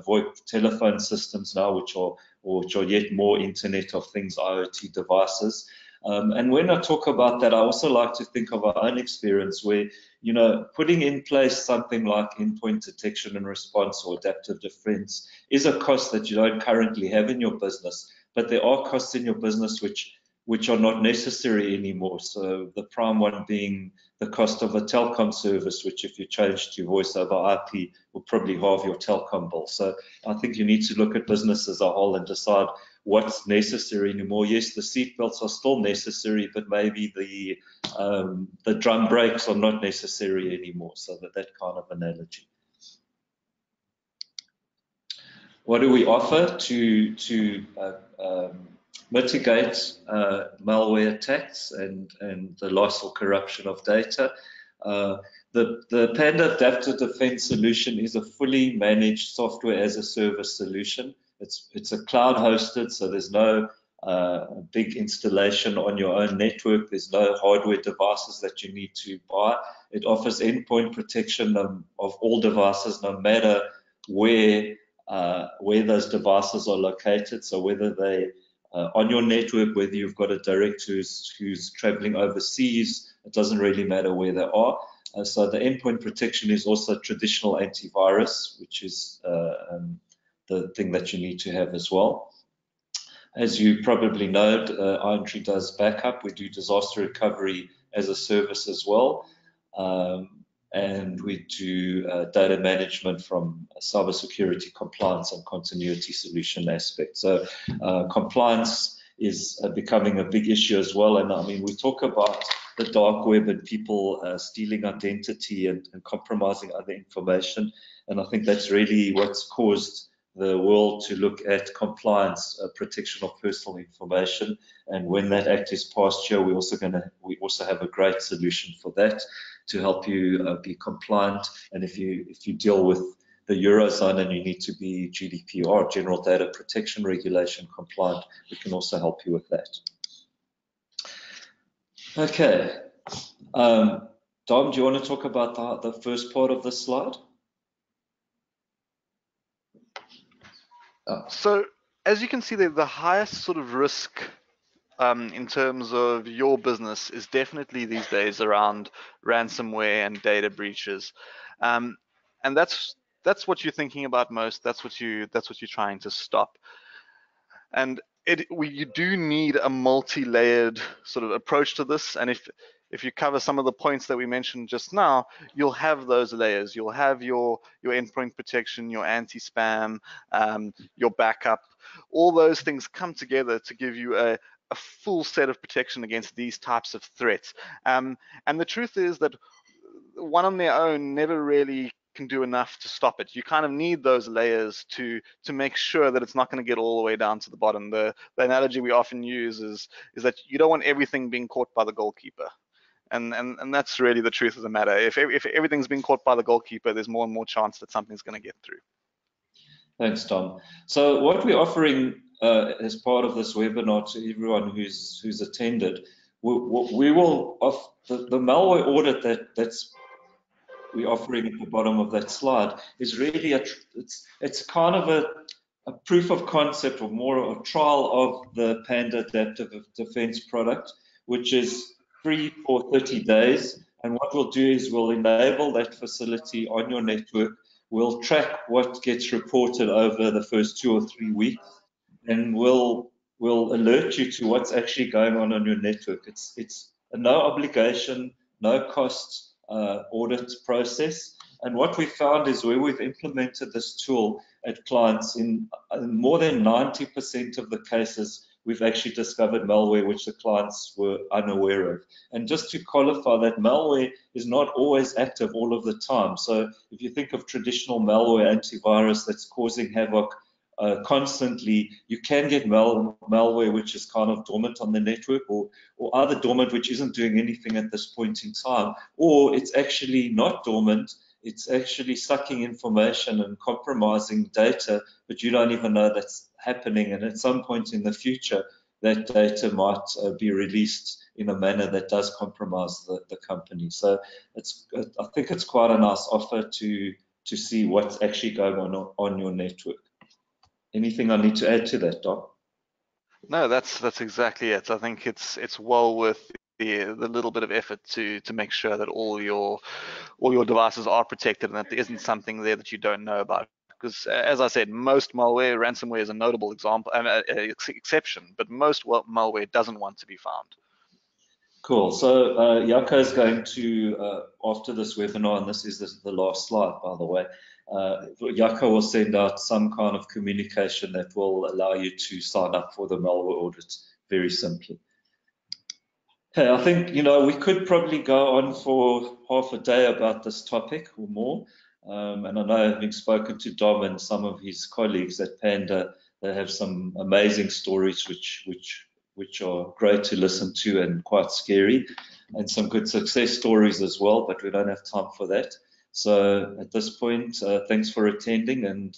VoIP telephone systems now, which are yet more Internet of Things, IoT devices. And when I talk about that, I also like to think of our own experience where, putting in place something like endpoint detection and response or adaptive defense is a cost that you don't currently have in your business, but there are costs in your business which are not necessary anymore. So the prime one being the cost of a telecom service, which if you change to voice over IP will probably halve your telecom bill. So I think you need to look at business as a whole and decide what's necessary anymore. Yes, the seat belts are still necessary, but maybe the drum brakes are not necessary anymore. So that kind of analogy. What do we offer to mitigate malware attacks and the loss or corruption of data? The Panda Adaptive Defense solution is a fully managed software as a service solution. It's a cloud hosted, so there's no big installation on your own network. There's no hardware devices that you need to buy. It offers endpoint protection of all devices, no matter where those devices are located. So whether they on your network, whether you've got a director who's traveling overseas, it doesn't really matter where they are. So the endpoint protection is also traditional antivirus, which is the thing that you need to have as well. As you probably know, IronTree does backup. We do disaster recovery as a service as well. And we do data management from a cybersecurity compliance and continuity solution aspect. So compliance is becoming a big issue as well. And I mean, we talk about the dark web and people stealing identity and compromising other information. And I think that's really what's caused the world to look at compliance, protection of personal information. And when that act is passed here, we also have a great solution for that to help you be compliant. And if you deal with the Eurozone and you need to be GDPR, General Data Protection Regulation compliant, we can also help you with that. Okay. Dom, do you want to talk about the first part of this slide? So as you can see there, the highest sort of risk in terms of your business is definitely these days around ransomware and data breaches, and that's what you're thinking about most. That's what you're trying to stop. And you do need a multi-layered sort of approach to this. And if you cover some of the points that we mentioned just now, you'll have those layers. You'll have your endpoint protection, your anti-spam, your backup. All those things come together to give you a full set of protection against these types of threats. And the truth is that one on their own never really can do enough to stop it. You kind of need those layers to make sure that it's not going to get all the way down to the bottom. The analogy we often use is that you don't want everything being caught by the goalkeeper. And that's really the truth of the matter. If everything's being caught by the goalkeeper, there's more and more chance that something's going to get through. Thanks, Tom. So what we're offering as part of this webinar to everyone who's attended, we will offer the malware audit that's we're offering at the bottom of that slide is really it's kind of a proof of concept, or more a trial of the Panda Adaptive Defense product, which is free for 30 days. And what we'll do is we'll enable that facility on your network. We'll track what gets reported over the first 2 or 3 weeks, and we'll alert you to what's actually going on your network. It's a no obligation, no cost audit process. And what we found is where we've implemented this tool at clients, in more than 90% of the cases, we've actually discovered malware which the clients were unaware of. And just to qualify, that malware is not always active all of the time. So if you think of traditional malware antivirus that's causing havoc constantly, you can get malware which is kind of dormant on the network, or either dormant which isn't doing anything at this point in time, or it's actually not dormant, it's actually sucking information and compromising data, but you don't even know that's happening. And at some point in the future, that data might be released in a manner that does compromise the company. So I think it's quite a nice offer to see what's actually going on your network. Anything I need to add to that, Doc? No, that's exactly it. I think it's well worth the little bit of effort to make sure that all your devices are protected and that there isn't something there that you don't know about. Because as I said, most malware, ransomware is a notable example, exception, but most malware doesn't want to be found. Cool. So Jaco is going to, after this webinar, and this is the last slide, by the way, Jaco will send out some kind of communication that will allow you to sign up for the malware audit very simply. Okay, I think, we could probably go on for half a day about this topic or more. And I know, having spoken to Dom and some of his colleagues at Panda, they have some amazing stories which are great to listen to and quite scary. some good success stories as well, but we don't have time for that. So at this point, thanks for attending, and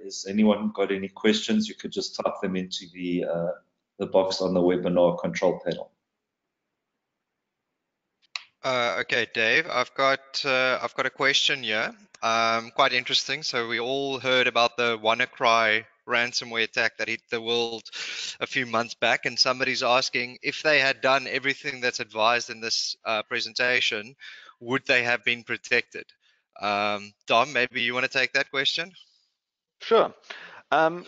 has anyone got any questions, you could just type them into the box on the webinar control panel. Okay, Dave, I've got a question here. Quite interesting. So we all heard about the WannaCry ransomware attack that hit the world a few months back, and somebody's asking if they had done everything that's advised in this presentation, would they have been protected? Dom, maybe you want to take that question? Sure.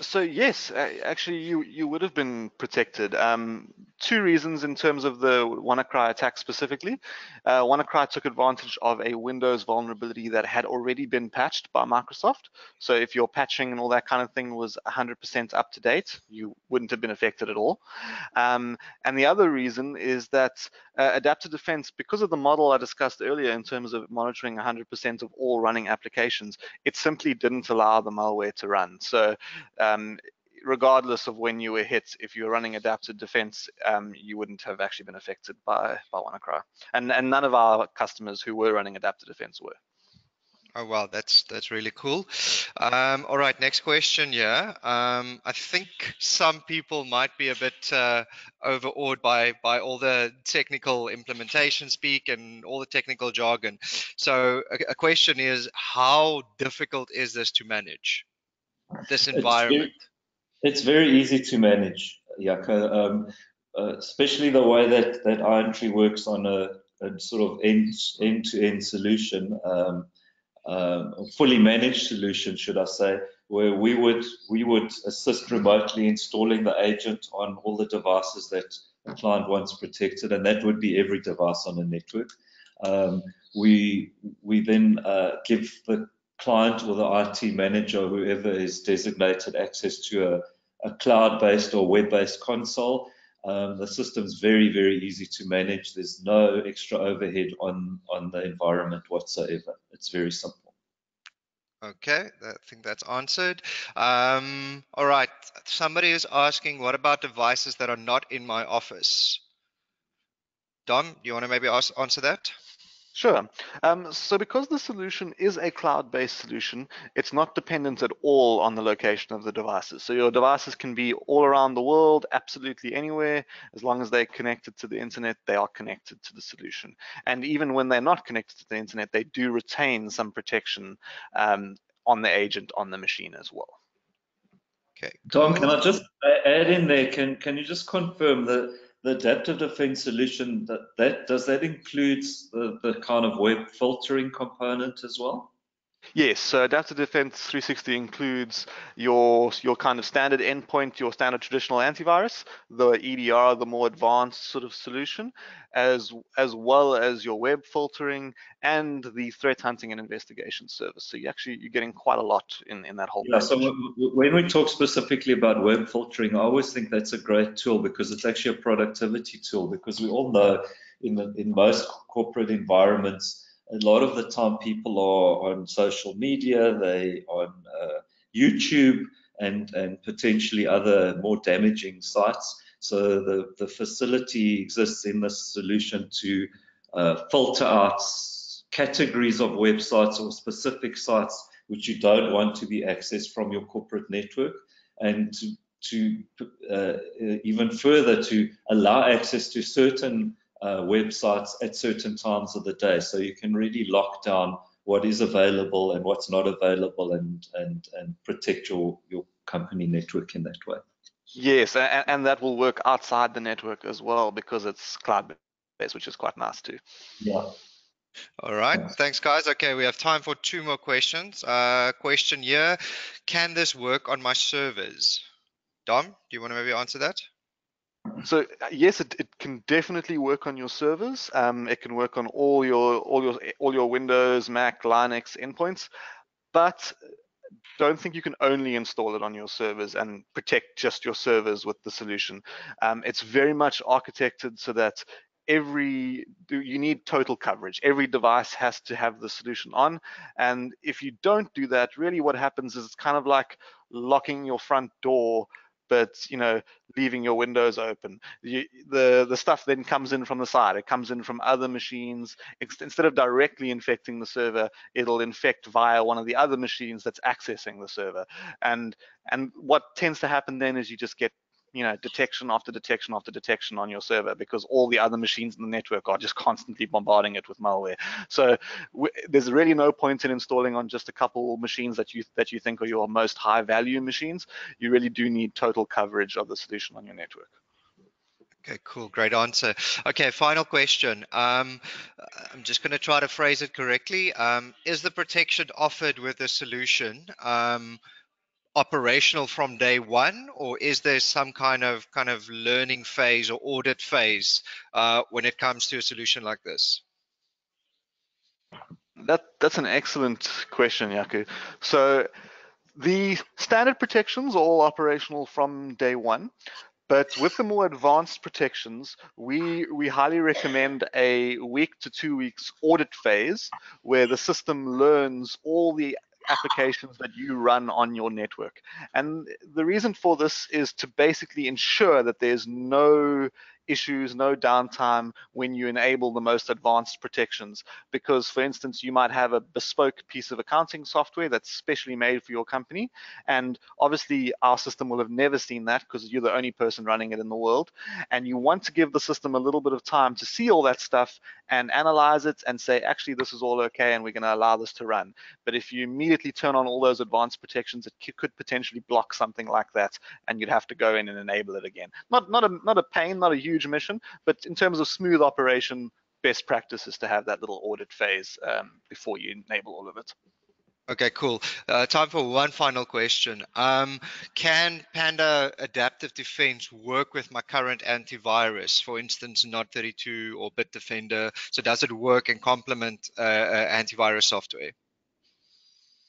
So yes, actually you would have been protected. Two reasons in terms of the WannaCry attack specifically. WannaCry took advantage of a Windows vulnerability that had already been patched by Microsoft. So if your patching and all that kind of thing was 100% up to date, you wouldn't have been affected at all. And the other reason is that Adaptive Defense, because of the model I discussed earlier in terms of monitoring 100% of all running applications, it simply didn't allow the malware to run. So regardless of when you were hit, if you were running Adaptive Defense, you wouldn't have actually been affected by WannaCry. And none of our customers who were running Adaptive Defense were. Oh wow, that's really cool. All right, next question. Yeah, I think some people might be a bit overawed by all the technical implementation speak and all the technical jargon. So a question is, how difficult is this to manage, this environment? It's very easy to manage, Jaco, especially the way that IronTree works on a sort of end-to-end solution. Fully managed solution, should I say, where we would assist remotely installing the agent on all the devices that the client wants protected, and that would be every device on the network. We then give the client or the IT manager, whoever is designated, access to a cloud-based or web-based console. The system's very, very easy to manage. There's no extra overhead on the environment whatsoever. It's very simple. Okay, I think that's answered. All right, somebody is asking, what about devices that are not in my office? Dom, do you want to maybe answer that? Sure. So because the solution is a cloud-based solution, it's not dependent at all on the location of the devices. So your devices can be all around the world, absolutely anywhere. As long as they're connected to the internet, they are connected to the solution. And even when they're not connected to the internet, they do retain some protection on the agent on the machine as well. Okay, Tom, cool. can I just add in there? Can you just confirm the Adaptive Defense solution, does that include the kind of web filtering component as well? Yes, so Adaptive Defense 360 includes your kind of standard endpoint, your standard traditional antivirus, the EDR, the more advanced sort of solution, as well as your web filtering and the threat hunting and investigation service. So you're getting quite a lot in that whole package. So when we talk specifically about web filtering, I always think that's a great tool because it's actually a productivity tool, because we all know in most corporate environments, a lot of the time people are on social media, they on YouTube and potentially other more damaging sites. So the facility exists in this solution to filter out categories of websites or specific sites which you don't want to be accessed from your corporate network, and to even further to allow access to certain websites at certain times of the day, so you can really lock down what is available and what's not available, and protect your company network in that way. Yes, and that will work outside the network as well because it's cloud-based, which is quite nice too. Yeah. All right, thanks guys. Okay, we have time for 2 more questions. Question here, can this work on my servers? Dom, do you want to maybe answer that? So yes, it can definitely work on your servers. It can work on all your Windows, Mac, Linux endpoints, but don't think you can only install it on your servers and protect just your servers with the solution. It's very much architected so that you need total coverage. Every device has to have the solution on, and if you don't do that, really what happens is it's kind of like locking your front door but leaving your windows open. The stuff then comes in from the side. It comes in from other machines. Instead of directly infecting the server, it'll infect via one of the other machines that's accessing the server. And what tends to happen then is you just get detection after detection after detection on your server, because all the other machines in the network are just constantly bombarding it with malware. So there's really no point in installing on just a couple machines that you think are your most high value machines. You really do need total coverage of the solution on your network. Okay, cool. Great answer. Okay, final question. I'm just going to try to phrase it correctly. Is the protection offered with the solution operational from day one, or is there some kind of learning phase or audit phase when it comes to a solution like this? That's an excellent question, Yaku. So the standard protections are all operational from day one. But with the more advanced protections, we highly recommend a week to 2 weeks audit phase where the system learns all the applications that you run on your network. And the reason for this is to basically ensure that there's no issues, no downtime when you enable the most advanced protections. Because, for instance, you might have a bespoke piece of accounting software that's specially made for your company, and obviously our system will have never seen that because you're the only person running it in the world, and you want to give the system a little bit of time to see all that stuff and analyze it and say, actually, this is all okay and we're going to allow this to run. But if you immediately turn on all those advanced protections, it could potentially block something like that, and you'd have to go in and enable it again. Not a pain, not a huge mission, but in terms of smooth operation, best practice is to have that little audit phase before you enable all of it. Okay, cool. Time for one final question. Can Panda Adaptive Defense work with my current antivirus, for instance, Not32 or Bitdefender? So does it work and complement antivirus software?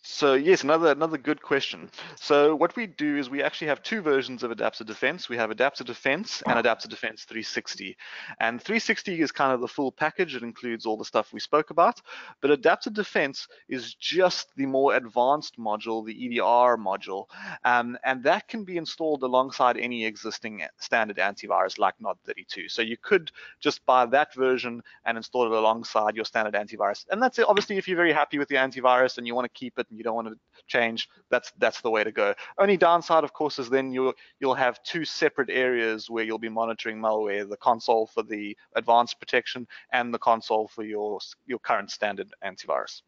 So yes, another good question. So what we do is we actually have two versions of Adaptive Defense. We have Adaptive Defense and Adaptive Defense 360. And 360 is kind of the full package. It includes all the stuff we spoke about. But Adaptive Defense is just the more advanced module, the EDR module. And that can be installed alongside any existing standard antivirus like Not32. So you could just buy that version and install it alongside your standard antivirus. And that's it. Obviously, if you're very happy with the antivirus and you want to keep it, you don't want to change, that's the way to go. Only downside, of course, is then you'll have two separate areas where you'll be monitoring malware: the console for the advanced protection and the console for your current standard antivirus.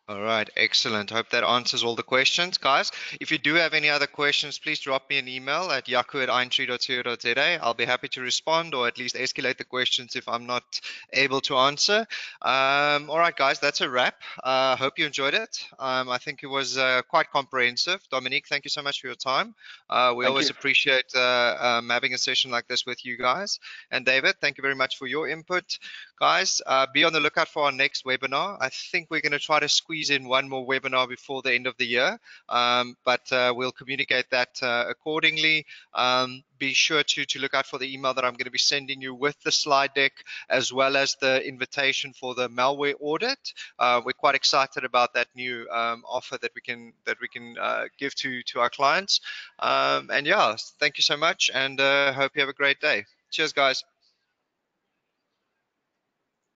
All right, excellent. Hope that answers all the questions, guys. If you do have any other questions, please drop me an email at yaku@irontree.co.za. I'll be happy to respond, or at least escalate the questions if I'm not able to answer. All right, guys, that's a wrap. Hope you enjoyed it. I think it was quite comprehensive. Dominique, thank you so much for your time. We always appreciate having a session like this with you guys. And David, thank you very much for your input. Guys, be on the lookout for our next webinar. I think we're going to try to squeeze in one more webinar before the end of the year, but we'll communicate that accordingly. Be sure to look out for the email that I'm going to be sending you with the slide deck, as well as the invitation for the malware audit. We're quite excited about that new offer that we can give to our clients. And yeah, thank you so much, and hope you have a great day. Cheers, guys.